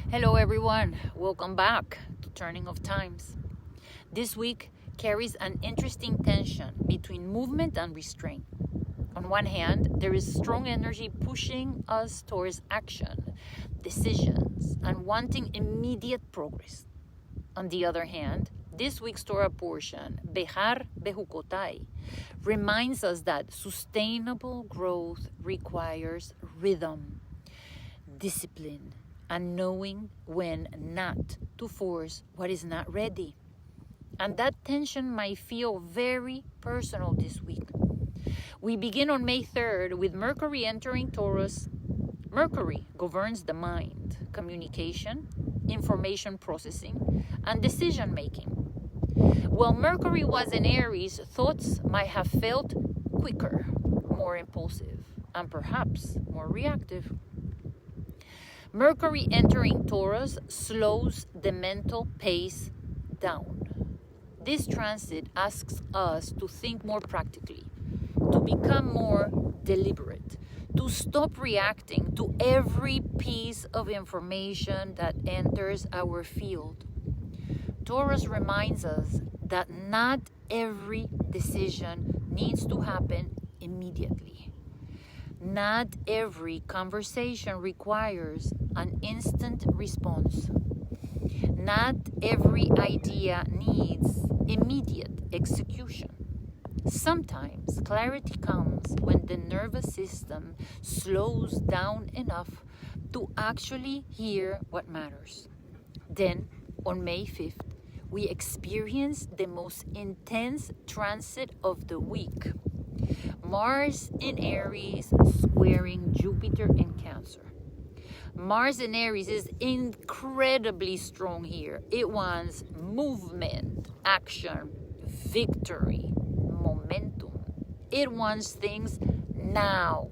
Hello everyone, welcome back to Turning of Times. This week carries an interesting tension between movement and restraint. On one hand, there is strong energy pushing us towards action, decisions, and wanting immediate progress. On the other hand, this week's Torah portion, Behar-Bechukotai, reminds us that sustainable growth requires rhythm, discipline, and knowing when not to force what is not ready. And that tension might feel very personal this week. We begin on May 3rd with Mercury entering Taurus. Mercury governs the mind, communication, information processing, and decision making. While Mercury was in Aries, thoughts might have felt quicker, more impulsive, and perhaps more reactive. Mercury entering Taurus slows the mental pace down. This transit asks us to think more practically, to become more deliberate, to stop reacting to every piece of information that enters our field. Taurus reminds us that not every decision needs to happen immediately. Not every conversation requires an instant response. Not every idea needs immediate execution. Sometimes clarity comes when the nervous system slows down enough to actually hear what matters. Then, on May 5th, we experience the most intense transit of the week. Mars in Aries squaring Jupiter in Cancer. Mars in Aries is incredibly strong here. It wants movement, action, victory, momentum. It wants things now.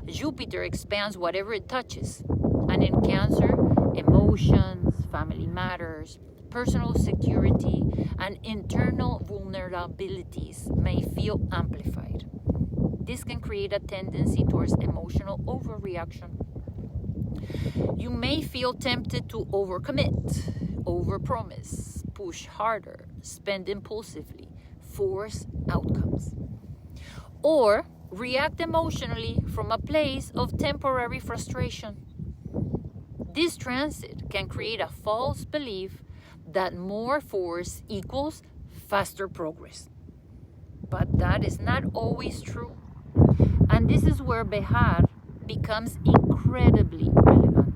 Jupiter expands whatever it touches. And in Cancer, emotions, family matters, personal security, and internal vulnerabilities may feel amplified. This can create a tendency towards emotional overreaction. You may feel tempted to overcommit, overpromise, push harder, spend impulsively, force outcomes, or react emotionally from a place of temporary frustration. This transit can create a false belief that more force equals faster progress. But that is not always true. And this is where Behar becomes incredibly relevant.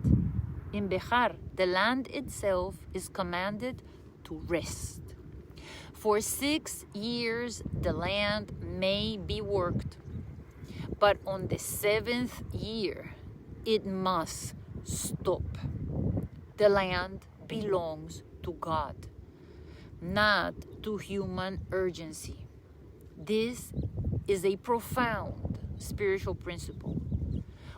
In Behar, the land itself is commanded to rest. For 6 years, the land may be worked. But on the 7th year, it must stop. The land belongs to God, not to human urgency. This is a profound spiritual principle.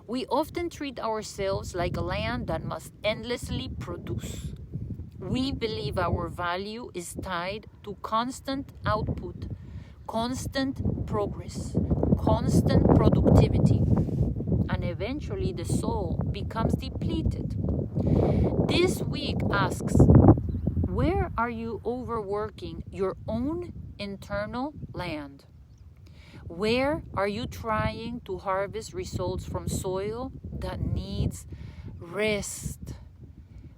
We often treat ourselves like a land that must endlessly produce. We believe our value is tied to constant output, constant progress, constant productivity, and eventually the soul becomes depleted. This week asks, where are you overworking your own internal land? Where are you trying to harvest results from soil that needs rest?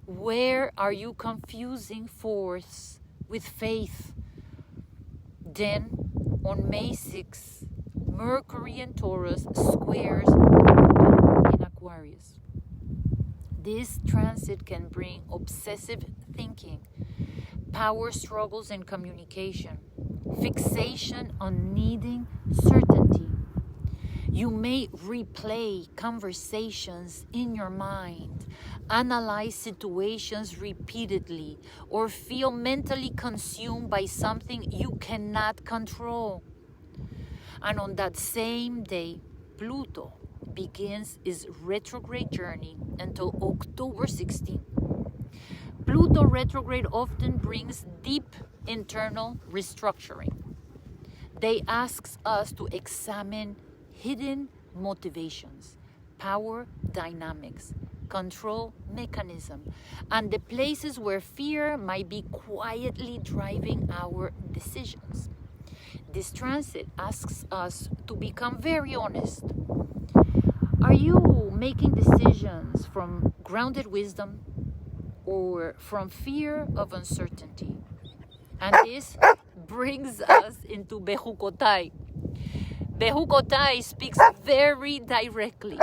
Where are you confusing force with faith? Then, on May 6th, Mercury in Taurus squares Pluto in Aquarius. This transit can bring obsessive thinking, power struggles in communication, fixation on needing certainty. You may replay conversations in your mind, analyze situations repeatedly, or feel mentally consumed by something you cannot control. And on that same day, Pluto begins its retrograde journey until October 16. Pluto retrograde often brings deep internal restructuring. They ask us to examine hidden motivations, power dynamics, control mechanism and the places where fear might be quietly driving our decisions. This transit asks us to become very honest. Are you making decisions from grounded wisdom or from fear of uncertainty? And this brings us into Bechukotai. Bechukotai speaks very directly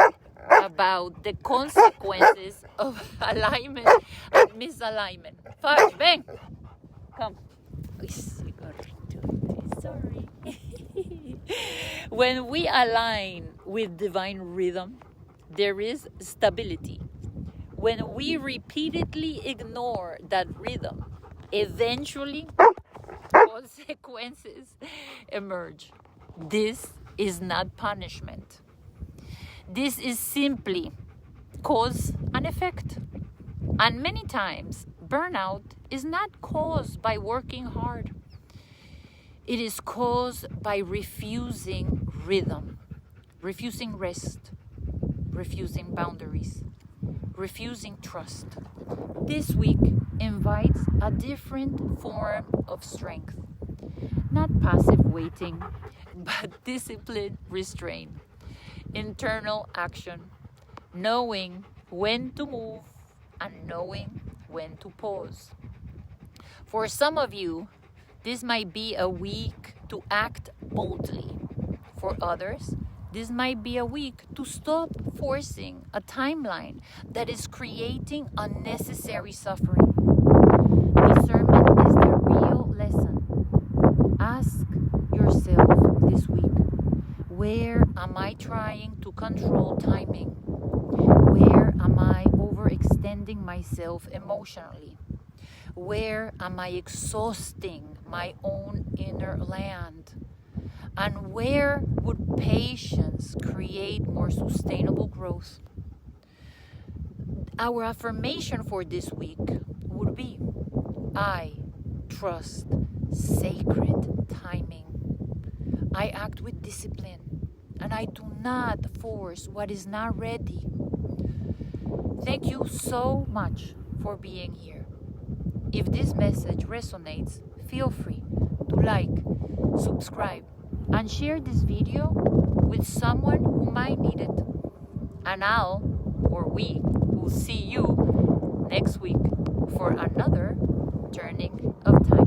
about the consequences of alignment and misalignment. Fudge, bang! Come. Sorry. When we align with divine rhythm, there is stability. When we repeatedly ignore that rhythm, eventually consequences emerge. This is not punishment. This is simply cause and effect. And many times, burnout is not caused by working hard. It is caused by refusing rhythm, refusing rest, refusing boundaries, refusing trust. This week invites a different form of strength. Not passive waiting, but disciplined restraint, internal action, knowing when to move and knowing when to pause. For some of you, this might be a week to act boldly. For others, this might be a week to stop forcing a timeline that is creating unnecessary suffering. Discernment is the real lesson. Ask yourself this week, where am I trying to control timing? Where am I overextending myself emotionally? Where am I exhausting my own inner land? And where would patience create more sustainable growth? Our affirmation for this week would be, I trust sacred timing. I act with discipline, and I do not force what is not ready. Thank you so much for being here. If this message resonates, feel free to like, subscribe, and share this video with someone who might need it. And we will see you next week for another turning of time.